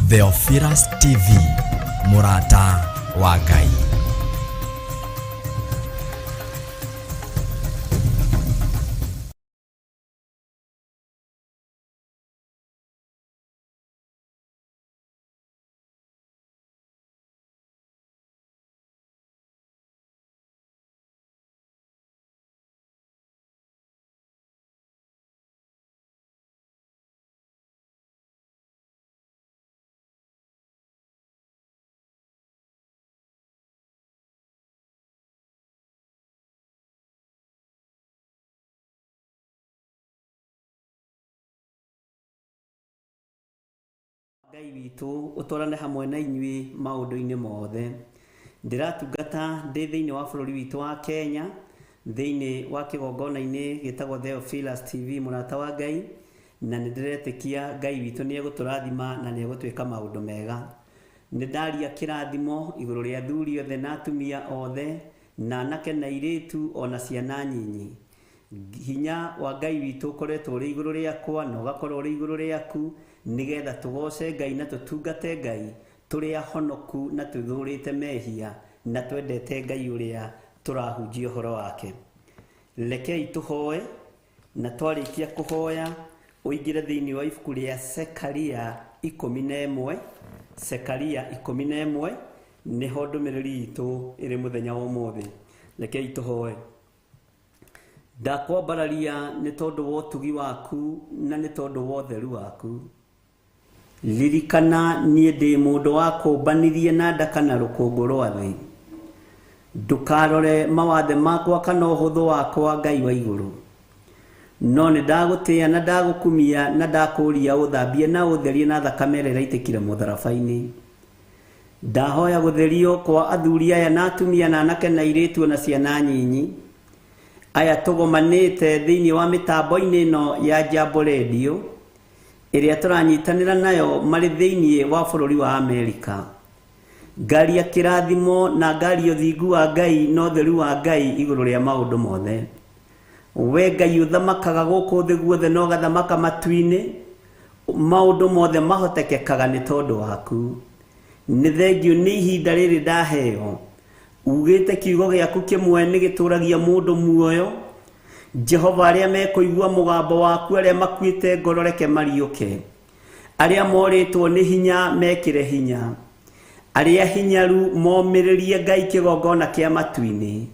Theophilus TV, Murata wa Ngai. Ngai witũ ũtwarane hamwe na inyuĩ maũndũ-inĩ mothe. Ndiratungata ndĩ thĩinĩ wa bũrũri witũ wa Kenya, thĩinĩ wa kĩgongona-inĩ gĩtagwo Theophilus TV, Murata wa Ngai, na nĩ ndĩretĩkia Ngai witũ nĩ egũtũrathima na nĩ egũtwĩka maũndũ mega. Nĩ ndaria kĩrathimo igũrũ rĩa athuri othe na atumia othe, na anake na airĩtu ona ciana nyinyi. Hinya wa Ngai witũ ũkoretwo ũrĩ igũrũ rĩakwa na ũgakorwo ũrĩ igũrũ rĩaku, nigetha tũgoce Ngai na tũtungate Ngai tũrĩ ahonoku na twĩthũrĩte mehia na twendete Ngai ũrĩa tũrahunjia ũhoro wake. Rekei tũhoe, na twarĩkia kũhoya ũingĩre thĩinĩ wa ibuku rĩa Zekaria 11. Zekaria 11 nĩho ndũmĩrĩri itũ ĩrĩ mũthenya wa ũmũthĩ. Rekei tũhoe. Ndakwambararia nĩ tondũ wa ũtugi waku na nĩ tondũ wa ũtheru waku. Ririkana niĩ ndĩ mũndũ wa kũmbanirie na ndaka na rũkũngũ rwa thĩ. Ndũkarore mawathe makwa kana ũhũthũ wakwa, Ngai wa igũrũ. No nĩ ndagũtĩĩa na ndagũkumia na ndakũria ũthambie na ũtherie na thakame ĩrĩa ĩraitĩkire mũtharaba-inĩ. Ndahoya gũtherio kwa athuri aya na atumia na anake na airĩtu na ciana nyinyi, aya tũgomanĩte thĩinĩ wa mĩtambo-inĩ ĩno ya Jambo Radio ĩrĩa tũranyitanĩra nayo marĩ thĩinĩ wa bũrũri wa Amerika. Ngaria kĩrathimo na ngaria ũthingu wa Ngai na ũtheru wa Ngai igũrũ rĩa maũndũ mothe. We Ngai ũthamakaga gũkũ thĩ guothe na ũgathamaka matu-inĩ, maũndũ mothe mahotekekaga nĩ tondũ waku. Nĩ thengiũ nĩ ihinda rĩrĩ ndaheo. Ugĩte kiugo gĩaku kĩmwe nĩ gĩtũragia mũndũ muoyo. Jehova, arĩa mekũigua mũgambo waku, arĩa makuĩte ngoro reke mariũke. Arĩa morĩtwo nĩ hinya mekĩre hinya. Arĩa hinyaru momĩrĩrie Ngai kĩgongona kĩa matu-inĩ.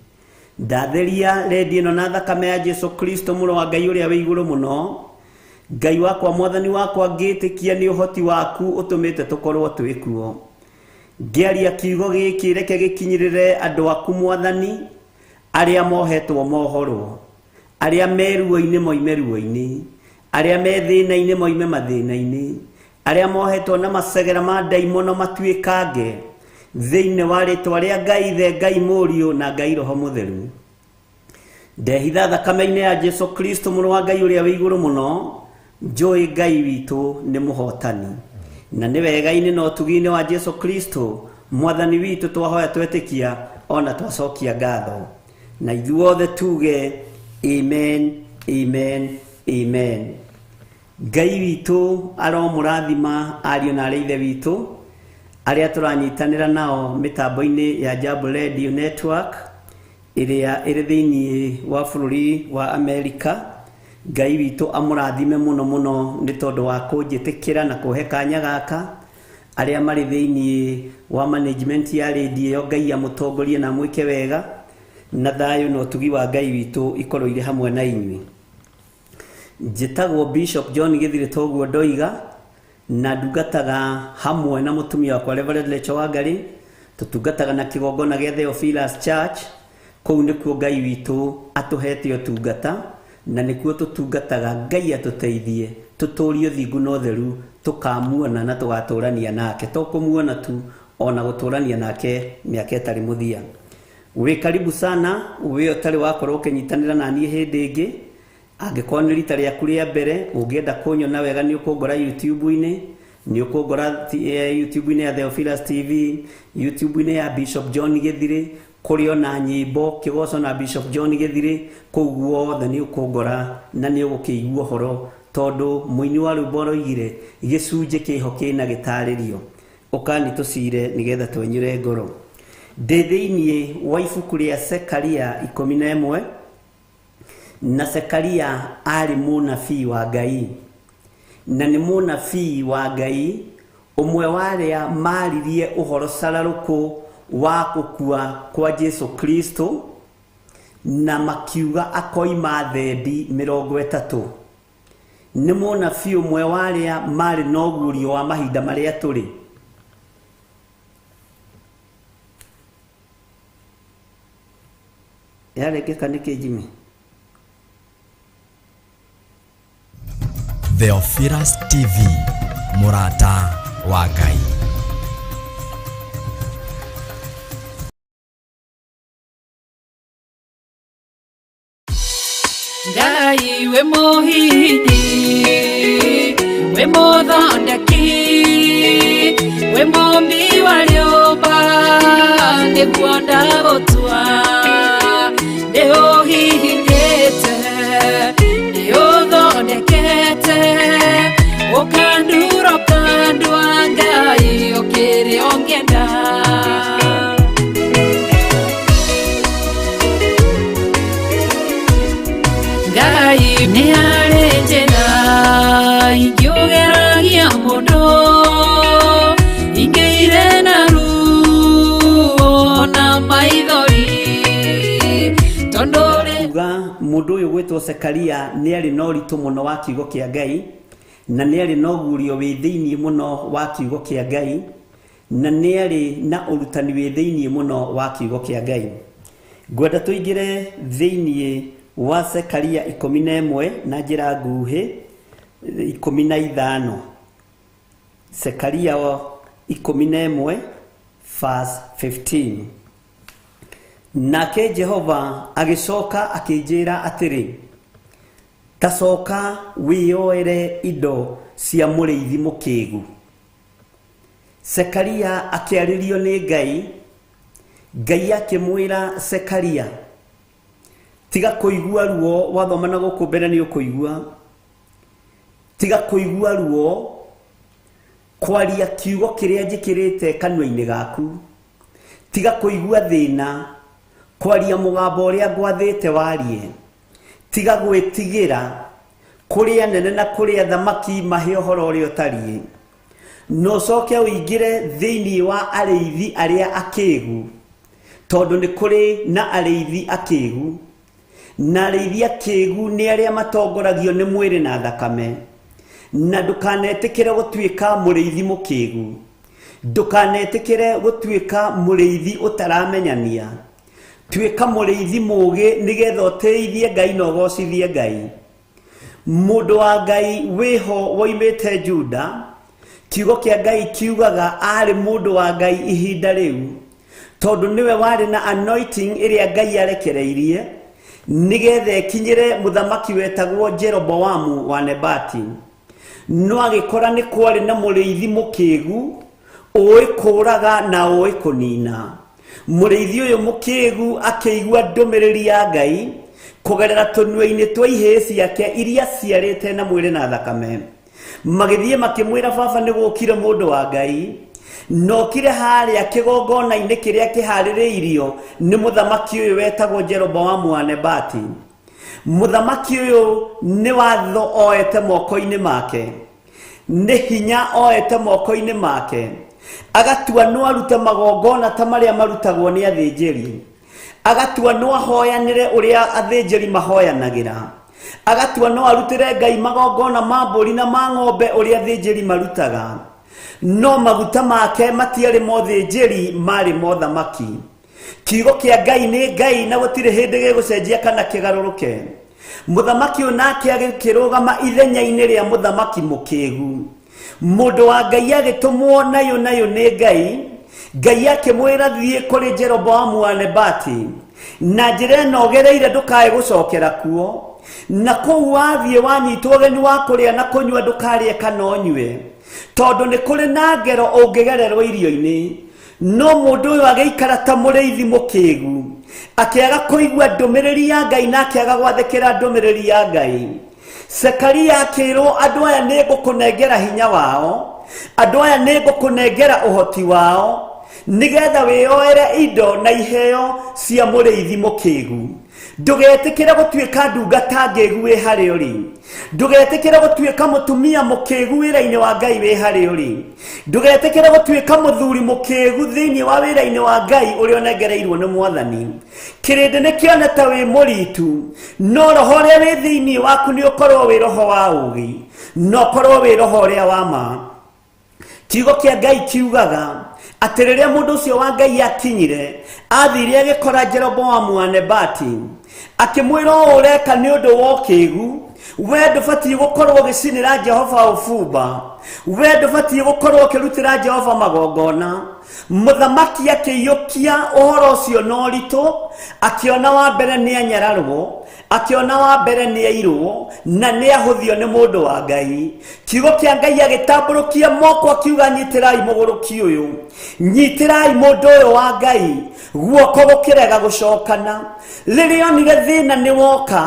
Ndatheria redio ĩno na thakame ya Jesu Kristo, mũrũ wa Ngai ũrĩa wĩ igũrũ mũno. Ngai wakwa, mwathani wakwa, ngĩtĩkia nĩ ũhoti waku ũtũmĩte tũkorwo twĩ kuo. Ngĩaria kiugo gĩkĩ reke gĩkinyĩrĩre andũ aku mwathani, arĩa mohetwo mohorwo, arĩa me ruo-inĩ moime ruo-inĩ, arĩa me thĩna-inĩ moime mathĩna-inĩ, arĩa mohetwo na macegera ma ndaimono matuĩkange thĩinĩ wa rĩtwa rĩa Ngai Ithe, Ngai Mũriũ na Ngai Roho Mũtheru. Ndehitha thakame-inĩ ya Jesu Kristo, mũrũ wa Ngai ũrĩa wĩ igũrũ mũno, njũĩ Ngai witũ nĩ mũhotani. Na nĩ wega-inĩ na ũtugi-inĩ wa Jesu Kristo mwathani witũ twahoya twetĩkia ona twacokia ngatho. Na ithuothe tuge amen, amen, amen. Ngai witũ aromũrathima ariũ na arĩa ithe witũ arĩa tũranyitanĩra nao mĩtambo-inĩ ya Jambo Radio Network ĩrĩa ĩrĩ thĩinĩ wa bũrũri wa Amerika. Ngai witũ amũrathime mũno mũno nĩ tondũ wa kũnjĩtĩkĩra na kũhe kanya gaka. Arĩa marĩ thĩinĩ wa management ya radio ĩyo, Ngai amũtongorie na mwĩke wega, na thayũ na ũtugi wa Ngai witũ ikorwo irĩ hamwe na inyuĩ. Njĩtagwo Bishop John Gĩthirĩ Toguo Ndoiga, na ndungataga hamwe na mũtumia wakwa Reverend Rachel Wangarĩ. Tũtungataga na kĩgongona gĩa Theophilus Church. Kũu nĩkuo Ngai witũ atũhete ũtungata, na nĩkuo tũtungataga. Ngai atũteithie tũtũrie ũthingu na ũtheru, tũkamuona na tũgatũrania nake, tũkũmuona tu ona gũtũrania nake mĩaka ĩtarĩ mũthia. Wĩ karibu sana we ũtarĩ wakorwo ũkĩnyitanĩra na niĩ hĩndĩ ĩngĩ. Angĩkorwo nĩ rita rĩaku rĩa mbere ũngĩenda kũnyona wega, nĩ ũkũngora YouTube-inĩ, nĩ ũkũngora YouTube-inĩ ya Theophilus TV, YouTube-inĩ ya Bishop John Gĩthirĩ, kũrĩ ona nyĩmbo kĩgoco na Bishop John Gĩthirĩ. Kũu guothe nĩ ũkũngora na nĩ ũgũkĩigua ũhoro tondu muini wa rwimbo roigire gicunje kiho kina gitaririo ukani tucire nigetha twenyure ngoro. Ndi thiini wa ibuku ria Zekaria 11 na Zekaria ari munabii wa Ngai, na ni munabii wa Ngai umwe waria maririe uhoro sararuku wa gukua kwa Jesu Kristo, na makiuga akoima thendi 30. Ni munabii umwe waria mari nogurio wa mahinda maria turi. Yaregeka niki Jimmy? Theophilus TV, murata wa Ngai. Ngai we muhini, we muthondeki, we mumbi wa nyumba, niguo ndagutua, ndiuhihinyite, ndiuthondekete, ukandura ukandua Ngai ukiria ungienda. Ngai ni ari njira ingiugeragia mundu, ingiire na ruo na maithori tondore. Mundu uyu gwitwo Zekaria ni ari no ritu muno wa kiugo kia Ngai, na ni ari no gurio wi thiini muno wa kiugo kia Ngai, na ni ari na urutani wi thiini muno wa kiugo kia Ngai. Ngwenda tuingire thiini wa Zekaria 11 na njira nguhi 15. Zekaria 11 verse 15. Nake Jehova agicoka akinjira atiri, tacoka wiyoere indo cia muriithi mukigu. Zekaria akiaririo ni Ngai, Ngai akimwira Zekaria, tiga kuigua ruo. Wathoma na guku mbere ni ukuigua. Tiga kuigua ruo kwaria kiugo kiria njikirite kanua-ini gaku. Tiga kuigua thina kwaria mugambo uria ngwathite warie. Tiga gwitigira kuria nene na kuria thamaki mahe uhoro uria utarie. No coke uingire thiini wa areithi aria akigu, tondu ni kuri na areithi akigu, na areithi akigu ni aria matongoragio ni mwiri na thakame. Na ndukanetikire gutuika mureithi mukigu, ndukanetikire gutuika mureithi utaramenyania. Tuika mureithi mugi nigetha uteithie Ngai na ugocithie Ngai. Mundu wa Ngai wiho woimite Juda, kiugo kia Ngai kiugaga ari mundu wa Ngai ihinda riu, tondu niwe wari na anointing iria Ngai arekereirie nigetha kinyire muthamaki wetagwo Jeroboamu wa Nebati. No agikora ni kwari na mureithi mukigu oi kuraga na oi kunina. Mureithi uyu mukigu akigua ndumiriri ya Ngai kugerera tunua-ini twa ihii ciake iria ciarite na mwiri na thakame. Magithie makimwira baba ni gukire mundu wa Ngai, no kire haria kigongona-ini kiria kihaririirio ni muthamaki uyu wetagwo Jeroboamu wa Nebati. Muthamaki uyu ni watho oete moko-ini make, ni hinya oete moko-ini make, agatua no arute magongona ta maria marutagwo ni athinjiri, agatua no ahoyanire uria athinjiri mahoyanagira, agatua no arutire Ngai magongona ma mburi na ma ng'ombe uria athinjiri marutaga. No maguta make matiari mothinjiri mari mothamaki. Kiugo kia Ngai ni Ngai na gutire hindi gigucenjia kana kigaruruke. Muthamaki unake agikirugama ithenya-ini ria muthamaki mukigu. Mundu wa Ngai agitumwo nayo ni Ngai. Ngai akimwira thie kuri Jeroboamu wa Nebati, na njira ĩno gereire ndukae gucokera kuo, na kou wathie wanyitwo ũgeni wa kuria na kunyua ndukarie kana ũnyue, tondu ni kuri na ngero ũngĩgererwo irio-ini. No mundu uyu ageikara ta mureithi mukigu, akiaga kuigua ndumiriri ya Ngai na akiaga gwathikira ndumiriri ya Ngai. Zekaria akirwo andũ aya nĩngũkũnengera hinya wao, andũ aya nĩngũkũnengera ũhoti wao, nigetha wĩyoere indo na iheo cia mũrĩithi mũkĩgu. Ndũgetĩkĩre gũtuĩka ndungata ngĩgu wĩ harĩa ũrĩ. Ndũgetĩkĩre gũtuĩka mũtumia mũkĩgu wĩra-inĩ wa Ngai wĩ harĩa ũrĩ. Ndũgetĩkĩre gũtuĩka mũthuri mũkĩgu thĩinĩ wa wĩra-inĩ wa Ngai ũrĩa ũnengereirwo nĩ Mwathani. Kĩrĩndĩ nĩkĩone ta wĩ mũritu, no roho ũrĩa wĩ thĩinĩ waku nĩ ũkorwo wĩ roho wa ũũgĩ, no ũkorwo wĩ roho ũrĩa wa ma. Kiugo kĩa Ngai kiugaga atĩ rĩrĩa mũndũ ũcio wa Ngai akinyire, athire agĩkora Jeroboamu wa Nebati, akĩmwĩra ũreka nĩ ũndũ wa ũkĩgu, we ndũbatiĩ gũkorwo ũgĩcinĩra Jehova ũbumba, we ndũbatiĩ gũkorwo ũkĩrutĩra Jehova magongona. Mũthamaki akĩiyũkia ũhoro ũcio na ũritũ, akĩona wa mbere nĩ anyararwo, akĩona wa mbere nĩ airwo, na nĩ ahũthio nĩ mũndũ wa Ngai. Kiugo kĩa Ngai agĩtambũrũkia moko akiuga, nyitĩrai mũgũrũki ũyũ, nyitĩrai mũndũ ũyũ wa Ngai, guoko gũkĩrega gũcokana. Rĩrĩa onire thĩna nĩ woka,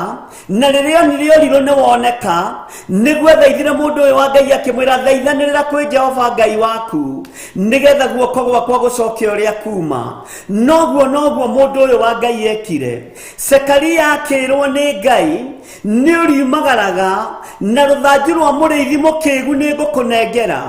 na rĩrĩa onire ũrirũ nĩ woneka, nĩguo thaithire mũndũ ũyũ wa Ngai akĩmwĩra, thaithanĩrĩra kwĩ Jehova Ngai waku, nĩgetha guoko gwakwa gũcoke ũrĩa kuma. Noguo mũndũ ũyũ wa Ngai ekire. Zekaria akĩrwo nĩ Ngai, nĩ ũriumagaraga na rũthanju rwa mũrĩithi mũkĩgu nĩngũkũnengera.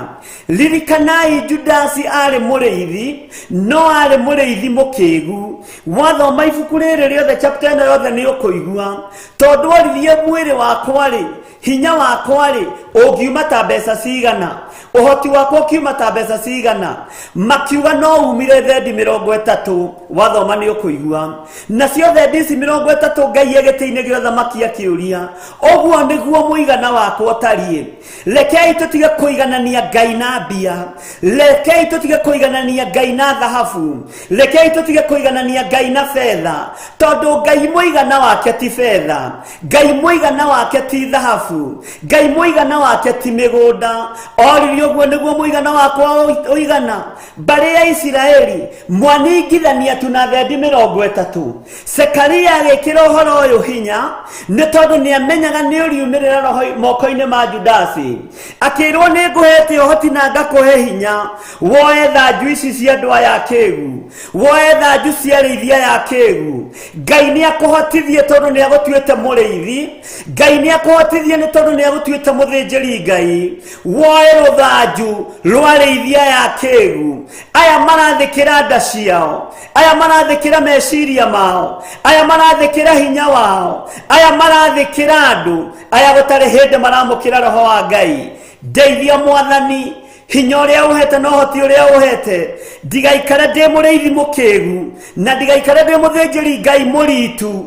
Ririkanai Judasi arĩ mũrĩithi, no arĩ mũrĩithi mũkĩgu. Wathoma ibuku rĩrĩ rĩothe chapter ĩno yothe nĩ ũkũigua, tondũ oririe mwĩrĩ wakwa rĩ, hinya wakwa rĩ, ũngiuma ta mbeca cigana, ũhoti wakwa ũkiuma ta mbeca cigana. Makiuga no umire thendi 30, wathoma nĩ ũkũigua. Nacio thendi ici 30 Ngai agĩtĩ-inĩ gĩa ũthamaki akĩũria, ũguo nĩguo mũigana wakwa ũtariĩ? Rekei tũtige kũiganania Ngai na mbia, rekei tũtige kũiganania Ngai na thahabu, rekei tũtige kũiganania Ngai na fedha, tondũ Ngai mũigana wake ti fedha, Ngai mũigana wake ti thahabu, Ngai mũigana wake ti mĩgũnda. Oririe ũguo nĩguo mũigana wakwa ũigana? Mbarĩ ya Isiraeli mwaningithania tu na thendi 30. Zekaria agĩkĩra ũhoro ũyũ hinya, nĩ tondũ nĩ amenyaga nĩ ũriumĩrĩra roho moko-inĩ ma Judasi. Akĩrwo nĩ ngũhete ũhoti na ngakũhe hinya, woe thanju ici cia andũ aya akĩgu, woe thanju cia rĩithia ya kĩgu. Ngai nĩ akũhotithie tondũ nĩ agũtuĩte mũrĩithi, Ngai nĩ akũhotithie nĩ tondũ nĩ agũtuĩte mũthĩnjĩri Ngai. Woe rũthanju rwa rĩithia ya kĩgu. Aya marathĩkĩra nda ciao, aya marathĩkĩra meciria mao, aya marathĩkĩra hinya wao, aya marathĩkĩra andũ, aya gũtarĩ hĩndĩ maramũkĩra roho wa Ngai. Ndeithia Mwathani, hinya ũrĩa ũhete na ũhoti ũrĩa ũhete, ndigaikare ndĩ mũrĩithi mũkĩgu, na ndigaikare ndĩ mũthĩnjĩri Ngai mũritu.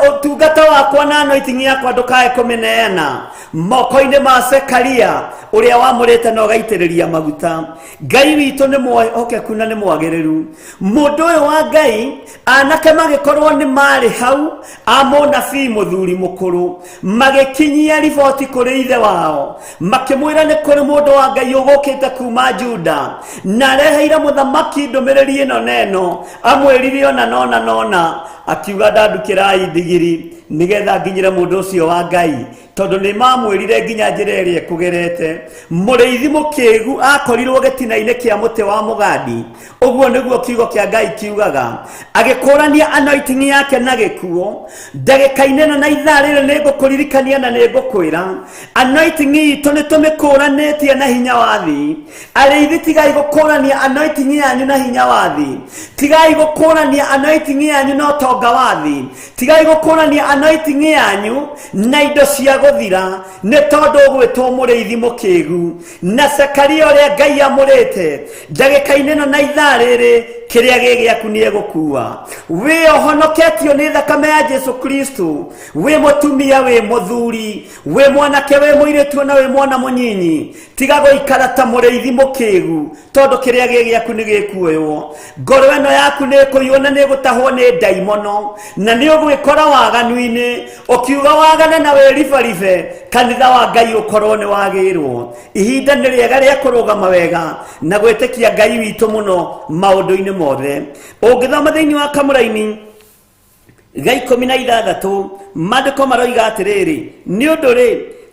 Ũtungata wakwa na anointing yakwa ndũkae kũmĩneana moko-inĩ ma Zekaria ũrĩa wamũrĩte na ũgaitĩrĩria maguta. Ngai witũ nĩ mwĩhokeku na nĩ mwagĩrĩru. Mũndũ ũyũ wa Ngai, anake magĩkorwo nĩ marĩ hau, a mũnabii mũthuri mũkũrũ, magĩkinyia riboti kũrĩ ithe wao, makĩmwĩra nĩ kũrĩ mũndũ wa Ngai ũgũkĩte kuma Juda, na areheire mũthamaki ndũmĩrĩri ĩno neno, amwĩrire ona nona, akiuga ndandukĩrai ndigiri nigetha nginyĩre mũndũ ũcio wa Ngai, tondũ nĩ mamwĩrire nginya njĩra ĩrĩa kũgerete. Mũrĩithi mũkĩgu akorirwo gĩtina-inĩ kĩa mũtĩ wa mũgandi. Ũguo nĩguo kiugo kĩa Ngai kiugaga. Agĩkũrania anointing yake na gĩkuo. Ndagĩka-inĩ ĩno na ithaa rĩrĩ nĩngũkũririkania na nĩngũkwĩra, anointing itũ nĩ tũmĩkũranĩtie na hinya wa thĩ. Arĩithi tigai gũkũrania anointing yanyu na hinya wa thĩ, tigai gũkũrania anointing yanyu na ũtonga wa thĩ, tigai gũkũrania anointing yanyu na indo cia gũthira, nĩ tondũ ũgwĩtwo mũrĩithi mũkĩgu. Na Zekaria ũrĩa Ngai amũrĩte, ndagĩka-inĩ ĩno na ithaa rĩrĩ, kĩrĩa gĩgĩaku nĩ egũkua. Wĩ ũhonoketio nĩ thakame ya Jesu Kristo, wĩ mũtumia, wĩ mũthuri, wĩ mwanake, wĩ mũirĩtu na wĩ mwana mũnyinyi, tiga gũikara ta mũrĩithi mũkĩgu, tondũ kĩrĩa gĩgĩaku nĩ gĩkuoywo. Ngoro ĩno yaku nĩ ĩkũiywo na nĩ ĩgũtahwo nĩ ndaimono, na nĩ ũgwĩkora waganu-inĩ, ũkiuga wagane na wĩribaribe, kanitha wa Ngai ũkorwo nĩ wagĩrwo. Ihinda nĩ rĩega rĩa kũrũgama wega na gwĩtĩkia Ngai witũ mũno maũndũ-inĩ mothe. Ũngĩthoma thĩinĩ wa Kamũra-ini ga 16 mandĩko maroiga atĩrĩrĩ nĩ ũndũ rĩ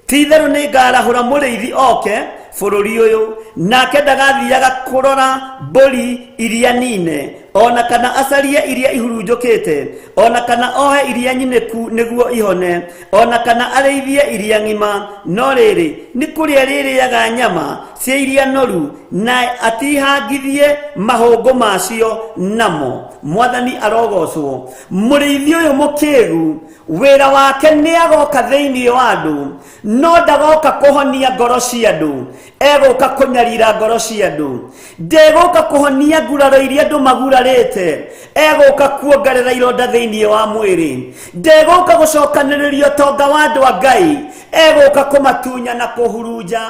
ti-itherũ nĩ ngarahũra mũrĩithi oke bũrũri ũyũ nake ndagathiaga kũrora mbũri iria nine ona kana acarie iria ihurunjũkĩte ona kana ohe iria nyinĩku nĩguo ihone ona kana arĩithie iria ng'ima no rĩrĩ nĩ kũrĩa rĩrĩaga nyama cia iria noru na atihangithie mahũngũ macio namo. Mwathani arogocwo. Mũrĩithi ũyũ mũkĩgu wĩra wake nĩ agoka thĩinĩ wa andũ no ndagoka kũhonia ngoro cia andũ egũka kũnyarira ngoro cia andũ ndegũka kũhonia nguraro iria andũ magurarĩte egũka kuongerera ironda thĩinĩ wa mwĩrĩ ndegũka gũcokanĩrĩria ũtonga wa andũ a Ngai egũka kũmatunya na kũhurunja.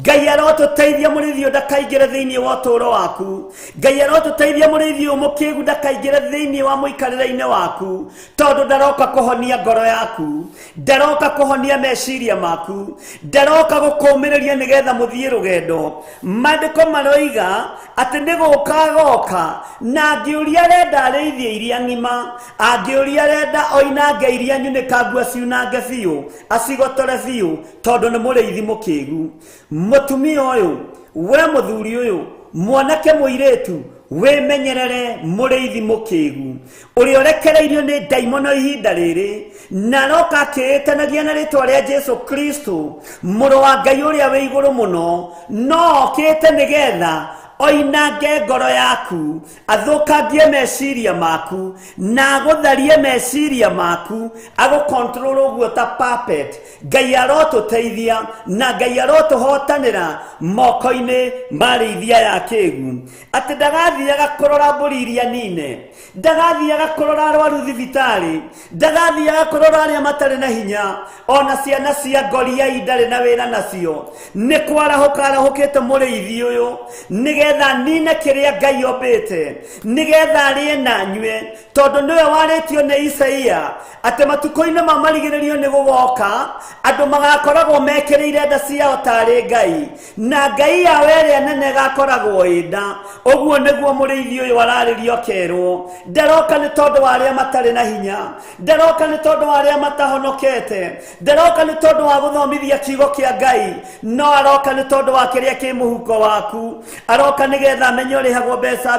Ngai arotũteithia mũrĩithi ũyũ ndakaingĩre thĩinĩ wa ũtũũro waku. Ngai arotũteithia mũrĩithi ũyũ mũkĩgu ndakaingĩre thĩinĩ wa mũikarĩre-inĩ waku tondũ ndaroka kũhonia ngoro yaku ndaroka kũhonia meciria maku ndaroka gũkũmĩrĩria nĩgetha mũthiĩ rũgendo. Mandĩko maroiga atĩ nĩ gũka agoka na angĩũria arenda arĩithie iria ng'ima angĩũria arenda oinange iria nyunĩkangu aciunange biũ acigotore biũ tondũ nĩ mũrĩithi mũkĩgu. Mũtumia ũyũ we mũthuri ũyũ mwanake mũirĩtu wĩmenyerere mũrĩithi mũkĩgu ũrĩa ũrekereirio nĩ ndaimono ihinda rĩrĩ na roka akĩĩtanagia na rĩtwa rĩa Jesu Kristo mũrũ wa Ngai ũrĩa wĩ igũrũ mũno no okĩte nĩgetha oinange ngoro yaku athũkangie meciria maku na agũtharie meciria maku agũkontrol ũguo ta puppet. Ngai arotũteithia na Ngai arotũhotanĩra moko-inĩ marĩithia ya kĩgu atĩ ndagathiaga kũrora mbũri iria nine ndagathiaga kũrora arwaru thibitarĩ ndagathiaga kũrora arĩa matarĩ na hinya ona ciana cia ngoriai ndarĩ na wĩra nacio. Nĩ kwarahũka arahũkĩte mũrĩithi ũyũ nĩgetha nine kĩrĩa Ngai ombĩte nĩgetha arĩe na nyue tondũ nĩwe warĩtio nĩ Isaia atĩ matukũ-inĩ ma marigĩrĩrio nĩ gũgoka andũ magakoragwo mekĩrĩire nda ciao tarĩ Ngai na Ngai yawe ĩrĩa nene gakoragwo ĩnda. Ũguo nĩguo mũrĩithi ũyũ ararĩrio kerwo ndaroka nĩ tondũ wa arĩa matarĩ na hinya ndaroka nĩ tondũ wa arĩa matahonokete ndaroka nĩ tondũ wa gũthomithia kiugo kĩa Ngai no aroka nĩ tondũ wa kĩrĩa kĩ mũhuko waku aroka nĩgetha amenye ũrĩhagwo mbeca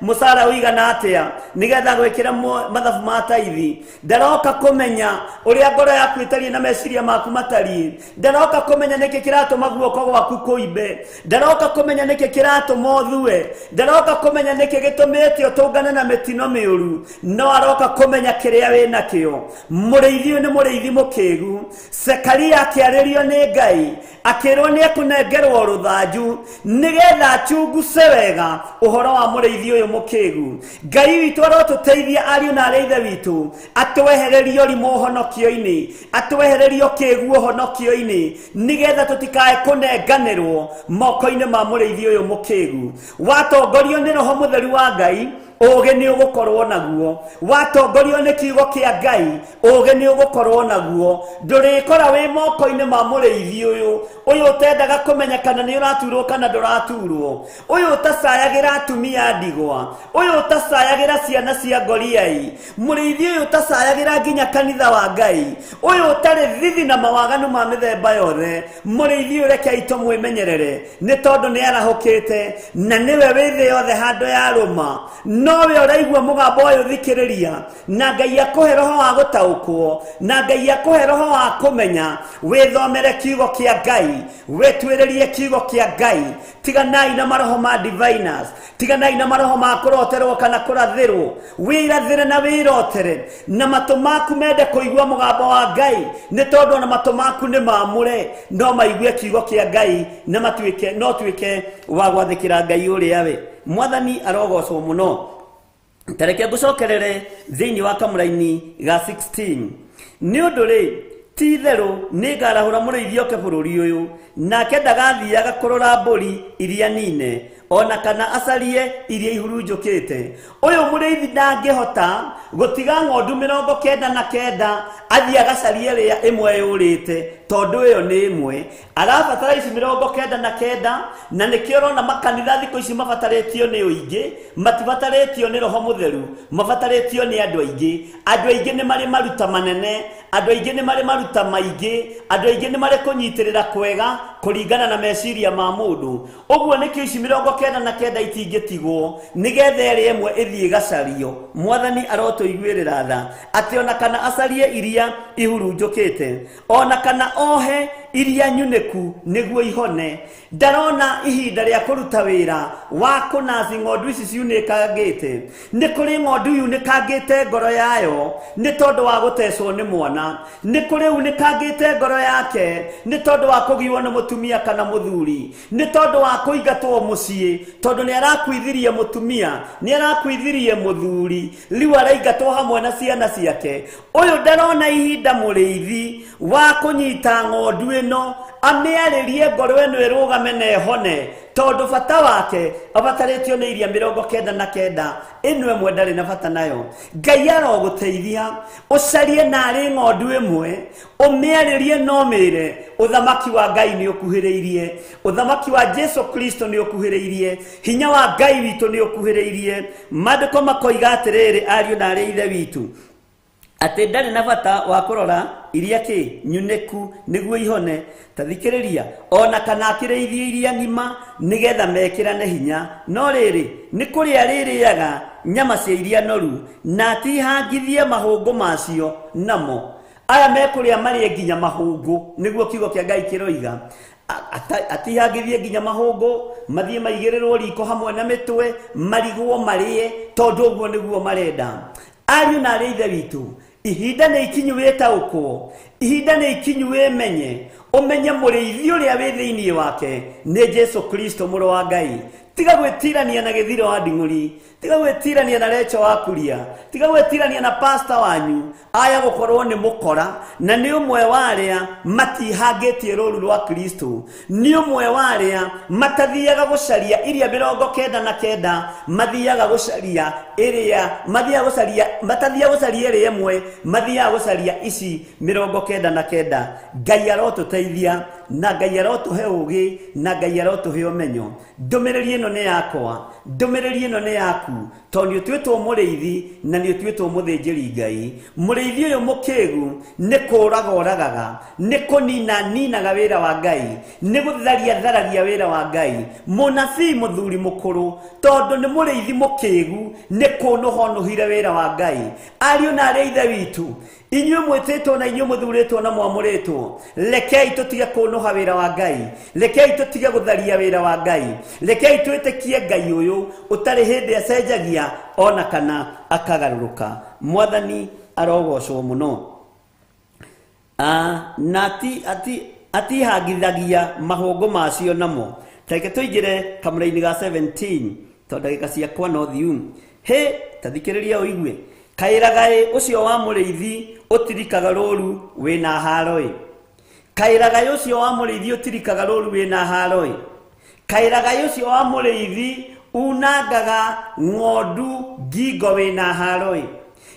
mũcara ũigana atĩa nĩgetha gwĩkĩra mathabu ma taithi. Ndaroka kũmenya ũrĩa ngoro yaku ĩtariĩ na meciria maku matariĩ ndaroka kũmenya nĩkĩ kĩratũma guoko gwaku kũimbe ndaroka kũmenya nĩkĩ kĩratũma ũthue ndaroka kũmenya nĩkĩ gĩtũmĩte ũtũngane na mĩtino mĩũru no aroka kũmenya kĩrĩa wĩ nakĩo. Mũrĩithi ũyũ nĩ mũrĩithi mũkĩgu. Zekaria akĩarĩrio nĩ Ngai akĩrwo nĩ ekũnengerwo rũthanju nĩgetha achunguce wega ũhoro wa mũrĩithi ũyũ mũkĩgu. Ngai witũ arotũteithia ariũ na arĩa ithe witũ atwehererio ũrimũ ũhonokio-inĩ atwehererio kĩgu ũhonokio-inĩ nĩgetha tũtikae kũnenganĩrwo moko-inĩ ma mũrĩithi ũyũ mũkĩgu. Watongorio nĩ Roho Mũtheru wa Ngai ũgĩ nĩ ũgũkorwo naguo watongorio nĩ kiugo kĩa Ngai ũgĩ nĩ ũgũkorwo naguo ndũrĩkora wĩ moko-inĩ ma mũrĩithi ũyũ ũtendaga kũmenya kana nĩ ũraturwo kana ndũraturwo ũyũ ũtacayagĩra atumia ndigwa ũyũ ũtacayagĩra ciana cia ngoriai mũrĩithi ũyũ ũtacayagĩra nginya kanitha wa Ngai ũyũ ũtarĩ thithi na mawaganu ma mĩthemba yothe. Mũrĩithi ũyũ rekei tũmwĩmenyerere nĩ tondũ nĩ arahũkĩte na nĩwe wĩ thĩ yothe handũ ya rũma nowe ũraigua mũgambo ũyũ thikĩrĩria na Ngai akũhe roho wa gũtaũkwo na Ngai akũhe roho wa kũmenya wĩthomere kiugo kĩa Ngai wĩtuĩrĩrie kiugo kĩa Ngai. Tiganai na maroho ma diviners tiganai na maroho ma kũroterwo kana kũrathĩrwo wĩrathĩre na wĩrotere na matũ maku mende kũigua mũgambo wa Ngai nĩ tondũ na matũ maku nĩ maamũre no maigue kiugo kĩa Ngai na tuĩke wa gwathĩkĩra Ngai ũrĩa we. Mwathani arogocwo mũno. Tareke ngũcokerere thĩinĩ wa kamũra-inĩ ga 16 nĩ ũndũ rĩ ti-itherũ nĩ ngarahũra mũrĩithi oke bũrũri ũyũ nake ndagathiaga kũrora mbũri iria nine ona kana acarie iria ihurunjukite. Uyu muriithi ndangihota gutiga ng'ondu 99 athie agacarie ria imwe yurite, tondu iyo ni imwe. Arabatara ici 99 na nikio rona makanitha thikũ ici mabataretio ni uingi, matibataretio ni Roho Mutheru, mabataretio ni andu aingi. Andu aingi ni mari maruta manene, andu aingi ni mari maruta maingi, andu aingi ni mari kunyitirira kwega kuringana na meciria ma mundu. Uguo nikio ici 99 itingitigwo nigetha ria imwe ithie gacario. Mwathani arotuiguirira tha ati ona kana acarie iria ihurunjukite, ona kana ohe iria nyuneku niguo ihone. Ndarona ihinda ria kuruta wira wa kunathi ng'ondu ici ciunikangite. Ni kuri ng'ondu yunikangite ngoro yayo ni tondu wa gutecwo ni mwana, ni kuri unikangite ngoro yake ni tondu wa kugiwa na mutumia kana muthuri, ni tondu wa kuingatwo mucii, tondu ni arakwithirie mutumia, ni arakwithirie muthuri, riu araingatwo hamwe na ciana ciake. Uyu ndarona ihinda muriithi wa kunyita ng'ondu ino amiaririe ngoro ino irugame na ihone, tondu bata wake abataretio ni iria 99 ino imwe ndari na bata nayo. Ngai aroguteithia ucarie nari ng'ondu imwe umiaririe no mire uthamaki wa Ngai ni ukuhiriirie, uthamaki wa Jesu Kristo ni ukuhiriirie, hinya wa Ngai witu ni ukuhiriirie. Maandiko makoiga atiriri ariu na ari ithe witu ati ndari na bata wa kurora iria ki nyuneku niguo ihone. Tathikiriria ona kana akireithie iria ngima nigetha mekirane hinya, no riri ni kuri aririaga nyama cia iria noru na tihangithie mahungu macio namo. Aya mekuria mari nginya mahungu niguo kiugo kia Ngai kiroiga. Atihangithie nginya mahungu mathie maigirirwo riko hamwe na mitwe marigwo marie, tondu uguo niguo marenda. Ariu na ari ithe witu, ihinda ni ikinyu witaukwo, ihinda ni ikinyu wimenye, umenye muriithi uria wi thiini wake ni Jesu Kristo muru wa Ngai. Tiga gwitirania na githiro wa nding'uri, tiga gwitirania na Recho wa Kuria, tiga gwitirania na pastor wanyu aya gukorwo ni mukora na ni umwe waria matihangitie ruru rwa Kristo, ni umwe waria matathiaga gucaria iria 99 mathiaga gucaria iria matathiaga gucaria iria imwe mathiaga gucaria ici 99. Ngai arotuteithia na Ngai arotuhe ugi na Ngai arotuhe umenyo. Ndumiriri ino ni yakwa, ndumiriri ino ni yaku, tondu twitwo muriithi na ni twitwo muthinjiri Ngai. Muriithi uyu mukigu ni kuraga oragaga, ni kunina ninaga wira wa Ngai, ni gutharagia wira wa Ngai. Munabii muthuri mukuru tondu ni muriithi mukigu ni kunuhonuhire wira wa Ngai. Ariu na ari ithe witu, inyuĩ mwĩtĩtwo na inyuĩ mũthurĩtwo na mwamũrĩtwo, rekei tũtige kũnũha wĩra wa Ngai, rekei tũtige gũtharia wĩra wa Ngai, rekei twĩtĩkie Ngai ũyũ ũtarĩ hĩndĩ acenjagia ona kana akagarũrũka. Mwathani arogocwo mũno. Na atihangithagia mahũngũ macio namo. Reke tũingĩre kamũra-inĩ ga 17 tondũ ndagĩka ciakwa no thiu. Tathikĩrĩria ũigue. Kairagai ucio wa muriithi utirikaga rũru wina haroi. Kairagai ucio wa muriithi utirikaga rũru wina haroi. Kairagai ucio wa muriithi unangaga ng'ondu ngingo wina haroi.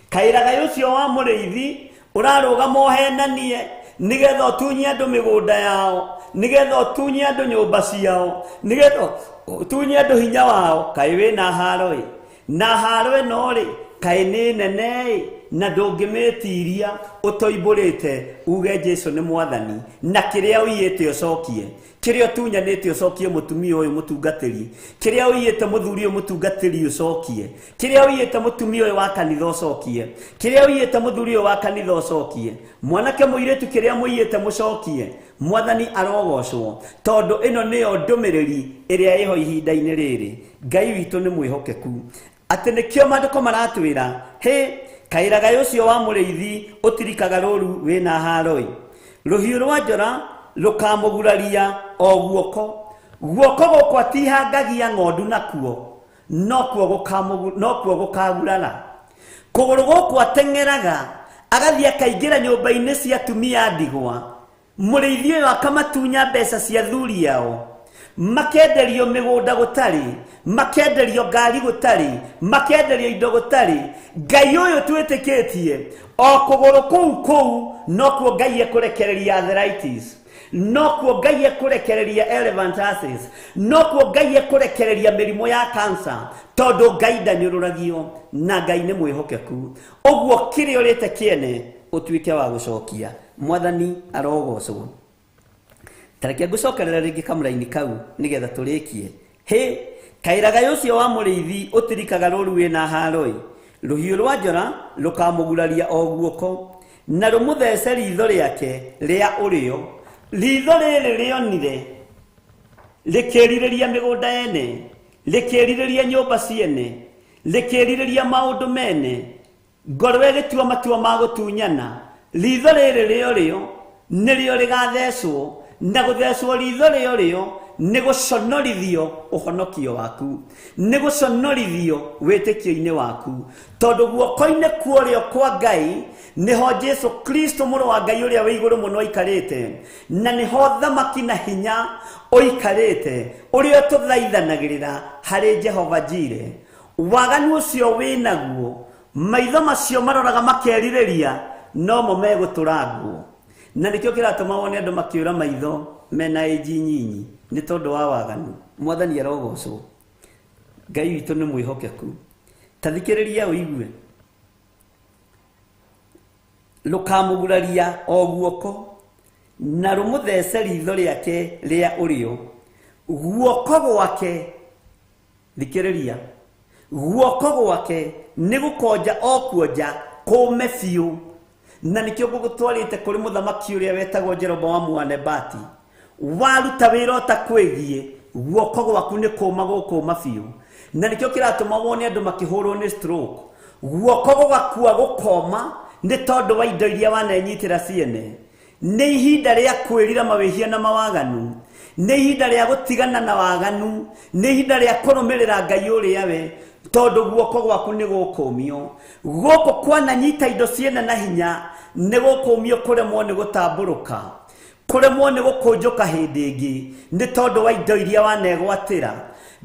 Kairagai ucio wa muriithi urarũgama ũhenanie nigetha ũtunye andũ mĩgũnda yao, nigetha ũtunye andũ nyũmba ciao, nigetha ũtunye andũ hinya wao. Kai wina haroi, na haroi no ri kaini nene na ndũngĩmĩtiria ũtoimbũrĩte uge Jesu nĩ Mwathani na kĩrĩa ũiyĩte ũcokie, kĩrĩa ũtunyanĩte ũcokie mũtumia ũyũ mũtungatĩri, kĩrĩa ũiyĩte mũthuri ũyũ mũtungatĩri ũcokie, kĩrĩa ũiyĩte mũtumia ũyũ wa kanitha ũcokie, kĩrĩa ũiyĩte mũthuri ũyũ wa kanitha ũcokie, mwanake mũirĩtu kĩrĩa mũiyĩte mũcokie. Mwathani arogocwo tondu ĩno nĩyo ndũmĩrĩri ĩrĩa ĩho ihinda-inĩ rĩrĩ. Ngai witũ nĩ mwĩhokeku ati nikio maandiko maratwira kairagai ucio wa muriithi utirikaga rũru wina haroi. Rũhiũ rwa njora rukamũguraria o guoko, guoko gũkũ atihangagia ng'ondu nakuo, no kuo gũkagurara. Kũgũrũ gũkũ ateng'eraga agathiĩ akaingĩra nyũmba-inĩ cia atumia ndigwa. Mũrĩithi ũyũ akamatunya mbeca cia thuri yao, makenderio mĩgũnda gũtarĩ, makenderio ngari gũtarĩ, makenderio indo gũtarĩ. Ngai ũyũ twĩtĩkĩtie o kũgũrũ kũu no kuo Ngai ekũrekereria arthritis, no kuo Ngai ekũrekereria elephantiasis, no kuo Ngai ekũrekereria mĩrimũ ya cancer, tondũ Ngai ndanyũrũragio na Ngai nĩ mwĩhokeku. Ũguo kĩrĩa ũrĩte kĩene ũtuĩke wa gũcokia. Mwathani arogocwo. Tareke ngũcokerera rĩngĩ kamũraini kau nĩgetha tũrĩkie. Kairaga ũcio wa mũrĩithi ũtirikaga rũru wĩna haroi, rũhiũ rwa njora rũkamũguraria o guoko na rũmũthece ritho rĩake rĩa ũrĩo. Ritho rĩrĩ rĩonire rĩkĩrirĩria mĩgũnda yene, rĩkĩrirĩria nyũmba ciene, rĩkĩrirĩria maũndũ mene, ngoro ĩgĩtua matua ma gũtunyana. Ritho rĩrĩ rĩo nĩrĩo rĩgathecwo, na gũthecwo ritho rĩo nĩ gũconorithio ũhonokio waku, nĩ gũconorithio wĩtĩkio-inĩ waku, tondũ guoko-inĩ kuorĩo kwa Ngai nĩho Jesu Kristo mũrũ wa Ngai ũrĩa wĩ igũrũ mũno aikarĩte, na nĩho thamaki na hinya ũikarĩte, ũrĩa tũthaithanagĩrĩra harĩ Jehova Jire. Waganu ũcio wĩnaguo, maitho macio maroraga makerirĩria, no mo megũtũrangwo. Na nĩkĩo kĩratũma wone andũ makĩũra maitho mena ĩnji nyinyi nĩ tondũ wa waganu. Mwathani arogocwo. Ngai witũ nĩ mwĩhokeku. Ta thikĩrĩria ũigue. Rũkamũguraria o guoko na rũmũthece ritho rĩake rĩa ũrĩo. Guoko gwake, thikĩrĩria, guoko gwake nĩ gũkonja o kuonja kũme biũ. Na nĩkĩo ngũgũtwarĩte kũrĩ mũthamaki ũrĩa wetagwo Jeroboamu wa Nebati. Waruta wĩra ũtakwĩgiĩ, guoko gwaku nĩ kũma gũkũma biũ. Na nĩkĩo kĩratũma wone andũ makĩhũrwo nĩ stroke. Guoko gũgakua gũkoma nĩ tondũ wa indo iria wanenyitĩra ciene. Nĩ ihinda rĩa kwĩrira mawĩhia na mawaganu, nĩ ihinda rĩa gũtigana na waganu, nĩ ihinda rĩa kũrũmĩrĩra Ngai ũrĩa we, tondũ guoko gwaku nĩ gũkũmio. Gũkũ kwananyita indo ciene na hinya nĩ gũkũmio, kũremwo nĩ gũtambũrũka, kũremwo nĩ gũkũnjũka hĩndĩ ĩngĩ nĩ tondũ wa indo iria wanegwatĩra.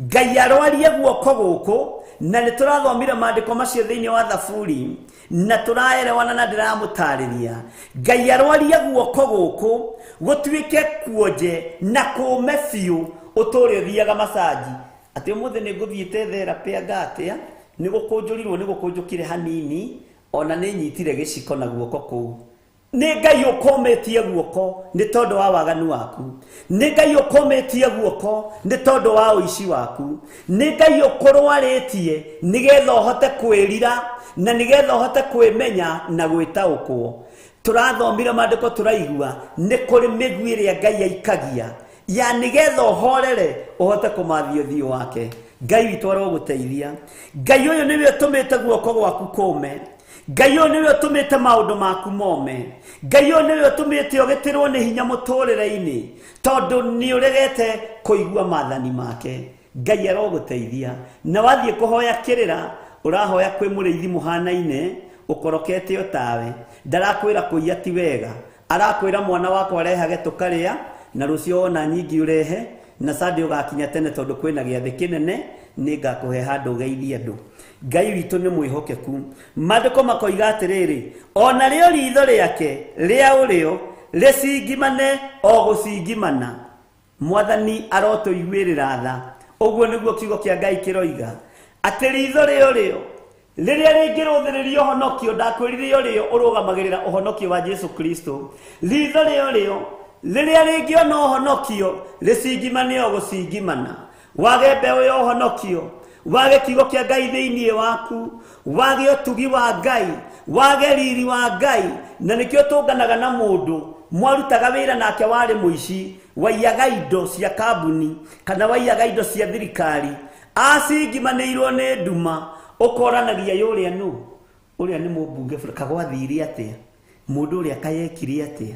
Ngai arwarie guoko gũkũ, na nĩ tũrathomire maandĩko macio thĩinĩ wa Thaburi, na tũraerewana na ndĩramũtarĩria. Ngai arwarie guoko gũkũ gũtuĩke kuonje na kũme biũ, ũtũũre ũthiaga masaji. Atĩ ũmũthĩ nĩ ngũthiĩte therapĩ ngatia, nĩ gũkũnjũrirwo nĩ gũkũnjũkire hanini, ona nĩ nyitire gĩciko na guoko kũu. Nĩ Ngai ũkũmĩtie guoko nĩ tondũ wa waganu waku. Nĩ Ngai ũkũmĩtie guoko nĩ tondũ wa ũici waku. Nĩ Ngai ũkũrwarĩtie nĩgetha ũhote kwĩrira na nĩgetha ũhote kwĩmenya na gwĩtaũkwo. Tũrathomire maandĩko tũraigua nĩ kũrĩ mĩguĩ ĩrĩa Ngai aikagia ya nĩgetha ũhorere ũhote kũmathia ũthiũ wake. Ngai witũ arogũteithia. Ngai ũyũ nĩwe ũtũmĩte guoko gwaku kũme. Ngai ũyũ nĩwe ũtũmĩte maũndũ maku mome. Ngai ũyũ nĩwe ũtũmĩte ũgĩtĩrwo nĩ hinya mũtũrĩre-inĩ, tondũ nĩ ũregete kũigua maathani make. Ngai arogũteithia. Na wathiĩ kũhoya kĩrĩra, ũrahoya kwĩ mũrĩithi mũhanaine, ũkorokete o tawe. Ndarakwĩra kũiya ti wega, arakwĩra mwana wakwa arehage tũkarĩa, na rũcio ona nyingi ũrehe, na Sunday ũgakinya tene tondũ kwĩna gĩathĩ kĩnene, nĩ ngakũhe handũ ũgeithie andũ. Ngai witũ nĩ mwĩhokeku. Maandĩko makoiga atĩrĩrĩ, ona rĩo ritho rĩake rĩa ũrĩo rĩcingimane o gũcingimana. Mwathani arotũiguĩrĩra tha. Ũguo nĩguo kiugo kĩa Ngai kĩroiga, atĩ ritho rĩo rĩo rĩrĩa rĩngĩrũthĩrĩria ũhonokio, ndakwĩrire ũrĩo ũrũgamagĩrĩra ũhonokio wa Jesu Kristo. Ritho rĩo rĩo rĩrĩa rĩngĩona ũhonokio rĩcingimane o gũcingimana. Wage mbeũ ya ũhonokio, wage kiugo kĩa Ngai thĩinĩ waku, wage ũtugi wa Ngai, wage riri wa Ngai, na nĩkĩo tũnganaga na mũndũ mwarutaga wĩra nake warĩ mũici, waiyaga indo cia kambuni kana waiyaga indo cia thirikari, acingimanĩirwo nĩ nduma, ũkoranagia yũrĩa nũ, ũrĩa nĩ mũmbunge kagwathire atĩa, mũndũ ũrĩa kayekire atĩa,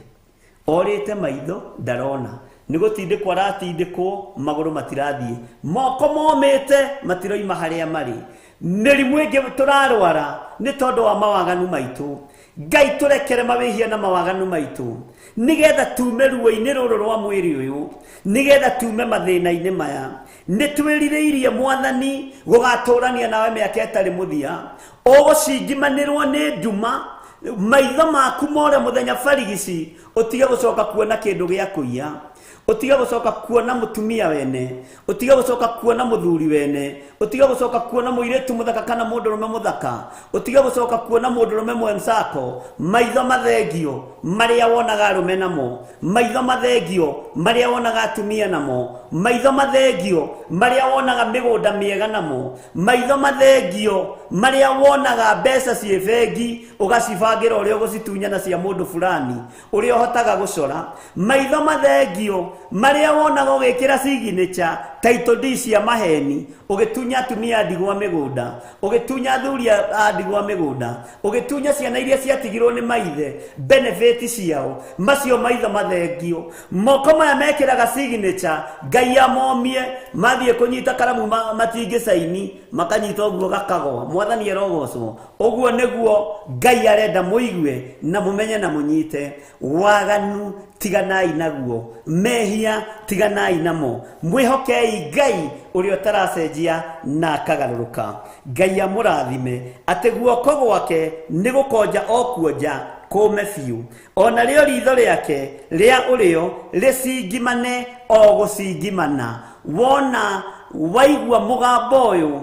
orĩte maitho ndarona, nĩ gũtindĩkwo aratindĩkwo, magũrũ matirathiĩ, moko momĩte matiroima harĩa marĩ. Mĩrimũ ĩngĩ tũrarwara nĩ tondũ wa mawaganu maitũ. Ngai turekere mawihia na mawaganu maitu nigetha tume ruo-ini ruru rwa mwiri uyu nigetha tume mathina-ini maya nitwiririirie Mwathani gugaturania nawe miaka itari muthia ugucingimanirwo ni nduma maitho maku more muthenya barigisi utige gucoka kuona kindu gia kuiya utige gucoka kuona mutumia wene utige gucoka kuona muthuri wene utige gucoka kuona muiretu muthaka kana mundurume muthaka utige gucoka kuona mundurume mwensako maitho mathengio maria wonaga arume namo maitho mathengio maria wonaga atumia namo maitho mathengio maria wonaga migunda miega namo maitho mathengio maria wonaga mbeca cie bengi ugacibangira uria ugucitunyana cia mundu fulani uria uhotaga gucora maitho mathengio maria wonaga ugikira signature title deed cia maheni ugitunya atumia ndigwa migunda ugitunya thuri ndigwa migunda ugitunya ciana iria ciatigirwo ni maithe benefit ciao macio maitho mathengio moko maya mekiraga signature Ngai amomie mathie kunyita karamu matingi saini makanyita oguo gakagwa Mwathani erogocwo oguo niguo Ngai arenda muigue na mumenye na munyite waganu tiganai naguo mehia tiganai namo mwihokei Ngai uria taracenjia na kagaruruka Ngai amurathime ati guoko gwake nigukonja okuonja kome fiu ona rio ritho riake ria urio ricingimane o gucingimana wona waigua mugambo uyu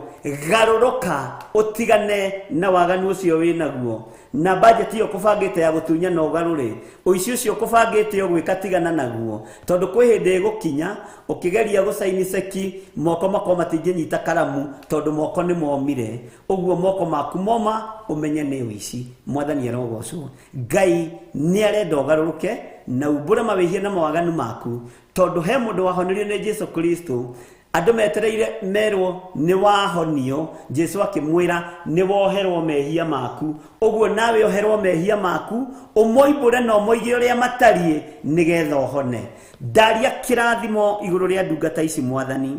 garuruka utigane na waganu ucio winaguo na budget yo kubangite ya gutunya no garure uici ucio kubangite yo gwika tigana naguo tondu kwi hindi gukinya ukigeria gusaini seki moko mako matinginyita karamu tondu moko ni momire uguo moko maku moma umenye ni uici Mwathani erogocwo Ngai ni arenda ugaruruke na ubure mawihia na mawaganu maku tondu he mundu wahonirio ni Jesu Kristo andu metereire merwo ni wahonio Jesu akimwira ni woherwo mehia maku uguo nawe oherwo mehia maku umoibure no moige uria matarie nigetha ohone ndaria kirathimo iguru ria ndungata ici Mwathani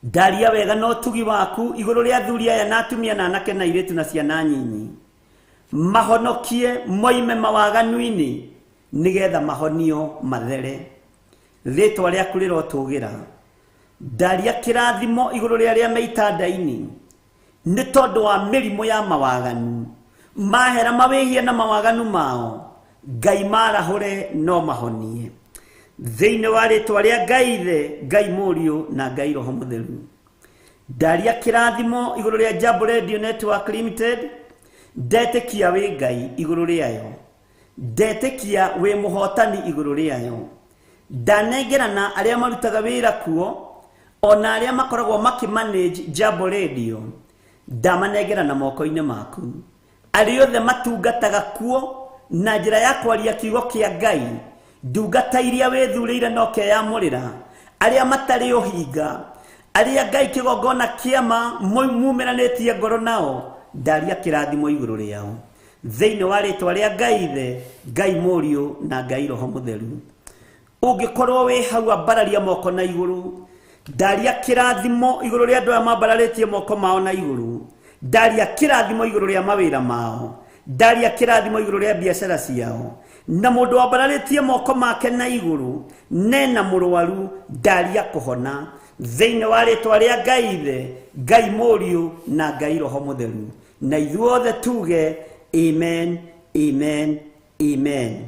ndaria wega no tugi waku iguru ria thuri aya na atumia na anake na iretu na ciana nyinyi mahonokie moime mawaganu-ini nigetha mahonio mathere ritwa ria kuriro tugira ndaria kirathimo iguru ria meitanda-ini ni tondu wa mirimo ya mawaganu mahera mawihia na mawaganu mao Ngai marahure no mahonie thiini wa ritwa ria Ngai the Ngai Muriu na Ngai Roho Mutheru ndaria kirathimo iguru ria Jambo Radio Network Limited ndetekia wi Ngai iguru riayo ndetekia wi muhotani iguru riayo ndanengerana aria marutaga wira kuo ona aria makoragwo makimanage Jambo Radio ndamanengerana moko-ini maku aria othe matungataga kuo na njira ya kwaria kiugo kia Ngai ndungata iria withurire no keyamurira aria matari uhinga aria Ngai kigongona kiama mumeranitie ngoro nao ndaria kirathimo iguru riao thiini wa ritwa ria Ngai the Ngai Muriu na Ngai Roho Mutheru ungikorwo wi hau ambararia moko na iguru ndaria kirathimo iguru ria andu aya mambararitie moko mao na iguru ndaria kirathimo iguru ria mawira mao ndaria kirathimo iguru ria biashara ciao na mundu ambararitie moko make na iguru nena murwaru ndaria kuhona thiini wa ritwa ria Ngai the Ngai Muriu na Ngai Roho Mutheru na ithuothe tuge amen amen amen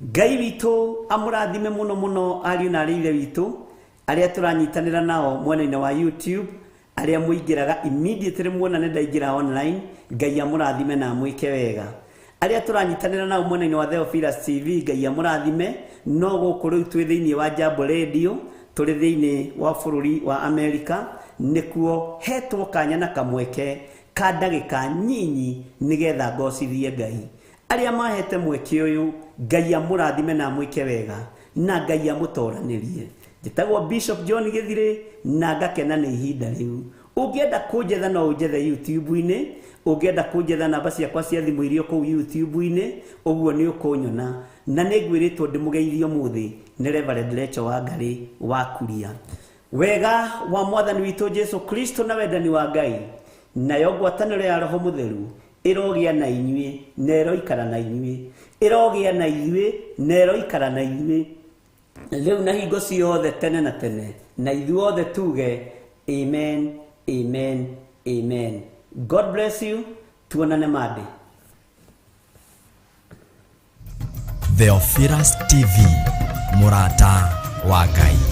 Ngai witu amurathime muno muno ariu na ariire witu aria turanyitanira nao mwena-ini wa YouTube aria muingiraga immediately muonane ndaingira online Ngai amurathime na mwike wega aria turanyitanira nao mwena-ini wa Theophilus TV Ngai amurathime no guku riu twi thiini wa Jambo Radio turi thiini wa bururi wa America nikuo hetwo kanya na kamweke ka ndagika nyinyi nigetha ngocithie Ngai aria mahete mweke uyu Ngai amurathime na mwike wega na Ngai amutoranirie njitagwo Bishop John Githire na ngakena ni ihinda riu ungienda kunjetha no unjethe YouTube-ini ungienda kunjetha namba ciakwa cia thimu irio kuu YouTube-ini uguo ni ukunyona na ningwiritwo ndimugeithio muthi ni Reverend Lecho Wangari wa Kuria wega wa Mwathani witu Jesu Kristo na wendani wa Ngai nayo ngwataniro ya Roho Mutheru irogia na inyuĩ na iroikara na inyuĩ, irogia na ithuĩ na iroikara na ithuĩ rĩu na hingo ciothe tene na tene, na ithuothe tuge amen, amen, amen. God bless you. Tuonane Monday. Theophilus TV, Mũrata wa Ngai.